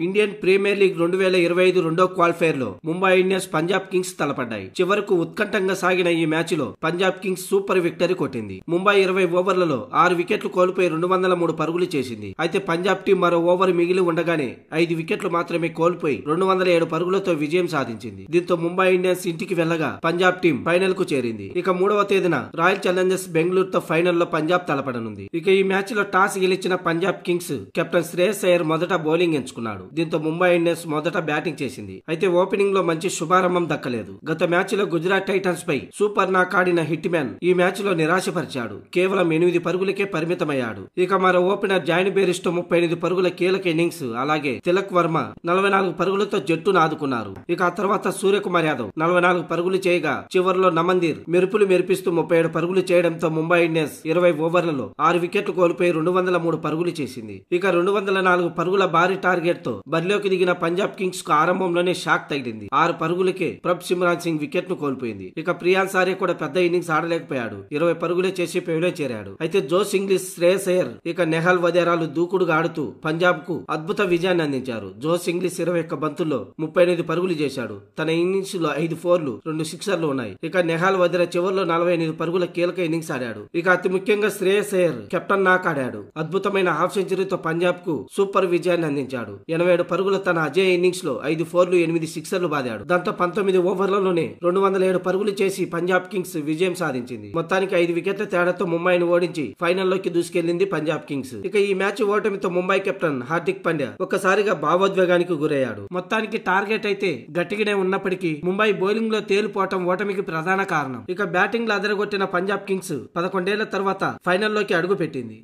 Indian premier league 2025 రెండో qualifier లో Mumbai Indians Punjab Kings తలపడ్డాయి. చివరకు ఉత్కంఠంగా సాగిన ఈ మ్యాచ్ లో పంజాబ్ కింగ్స్ సూపర్ విక్టరీ కొట్టింది. ముంబై 20 ఓవర్లలో 6 వికెట్లు కోల్పోయి 203 పరుగులు చేసింది. అయితే పంజాబ్ టీం మరో ఓవర్ మిగిలి ఉండగానే 5 వికెట్లు మాత్రమే కోల్పోయి 207 పరుగులతో విజయం సాధించింది. దీంతో ముంబై ఇండియన్స్ ఇంటికి వెళ్లగా పంజాబ్ టీం ఫైనల్ కు చేరింది. ఇక 3వ తేదీన రాయల్ ఛాలెంజర్స్ బెంగళూరుతో ఫైనల్లో పంజాబ్ తలపడనుంది. ఇక ఈ మ్యాచ్ లో టాస్ గెలిచిన పంజాబ్ కింగ్స్ కెప్టెన్ శ్రేయస్ అయ్యర్ మొదట బౌలింగ్ ఎంచుకున్నాడు. దీంతో ముంబై ఇండియన్స్ మొదట బ్యాటింగ్ చేసింది. అయితే ఓపెనింగ్ లో మంచి శుభారంభం దక్కలేదు. గత మ్యాచ్ లో గుజరాత్ టైటన్స్ పై సూపర్ నాక్ ఆడిన హిట్ మ్యాన్ ఈ మ్యాచ్ లో నిరాశపరిచాడు. కేవలం 8 పరుగులకే పరిమితమయ్యాడు. ఇక మరో ఓపెనర్ జాయిన్ బేరిస్టో 38 పరుగుల కీలక ఇన్నింగ్స్, అలాగే తిలక్ వర్మ 44 పరుగులతో జట్టును ఆదుకున్నారు. ఇక ఆ తర్వాత సూర్యకుమార్ యాదవ్ 44 పరుగులు చేయగా చివర్లో నమందీర్ మెరుపులు మెరిపిస్తూ 37 పరుగులు చేయడంతో ముంబై ఇండియన్స్ 20 ఓవర్లలో 6 వికెట్లు కోల్పోయి 203 పరుగులు చేసింది. ఇక 204 పరుగుల భారీ టార్గెట్ తో బరిలోకి దిగిన పంజాబ్ కింగ్స్ కు ఆరంభంలోనే షాక్ తగిలింది. 6 పరుగులకే ప్రభ్ సిమ్రాన్ సింగ్ వికెట్ ను కోల్పోయింది. ఇక ప్రియాన్ సారే కూడా పెద్ద ఇన్నింగ్స్ ఆడలేకపోయాడు. 20 పరుగులే చేసి పేలో చేరాడు. అయితే జోస్ ఇంగ్లీష్, శ్రేయస్ అయ్యర్, ఇక నెహల్ వదేరాలు దూకుడుగా ఆడుతూ పంజాబ్ కు అద్భుత విజయాన్ని అందించారు. జోస్ ఇంగ్లీష్ 21 బంతుల్లో 38 పరుగులు చేశాడు. తన ఇన్నింగ్స్ లో 5 ఫోర్లు 2 సిక్సర్లు ఉన్నాయి. ఇక నెహల్ వదేరా చివర్లో 48 పరుగుల కీలక ఇన్నింగ్స్ ఆడాడు. ఇక అతి ముఖ్యంగా శ్రేయస్ అయ్యర్ కెప్టెన్ నాక్ ఆడాడు. అద్భుతమైన హాఫ్ సెంచరీతో పంజాబ్ కు సూపర్ విజయాన్ని అందించాడు. 87 పరుగుల తన అజయ్ ఇన్నింగ్స్ లో 5 ఫోర్లు 8 సిక్సర్లు బాదాడు. దాంతో 19 ఓవర్లలోనే 207 పరుగులు చేసి పంజాబ్ కింగ్స్ విజయం సాధించింది. మొత్తానికి 5 వికెట్ల తేడాతో ముంబైని ఓడించి ఫైనల్లోకి దూసుకెళ్లింది పంజాబ్ కింగ్స్. ఇక ఈ మ్యాచ్ ఓటమితో ముంబై కెప్టెన్ హార్దిక్ పాండ్యా ఒక్కసారిగా భావోద్వేగానికి గురయ్యాడు. మొత్తానికి టార్గెట్ అయితే గట్టిగానే ఉన్నప్పటికీ ముంబై బౌలింగ్ లో తేలిపోవటం ఓటమికి ప్రధాన కారణం. ఇక బ్యాటింగ్ లో అదరగొట్టిన పంజాబ్ కింగ్స్ 11 ఏళ్ల తర్వాత ఫైనల్లోకి అడుగు పెట్టింది.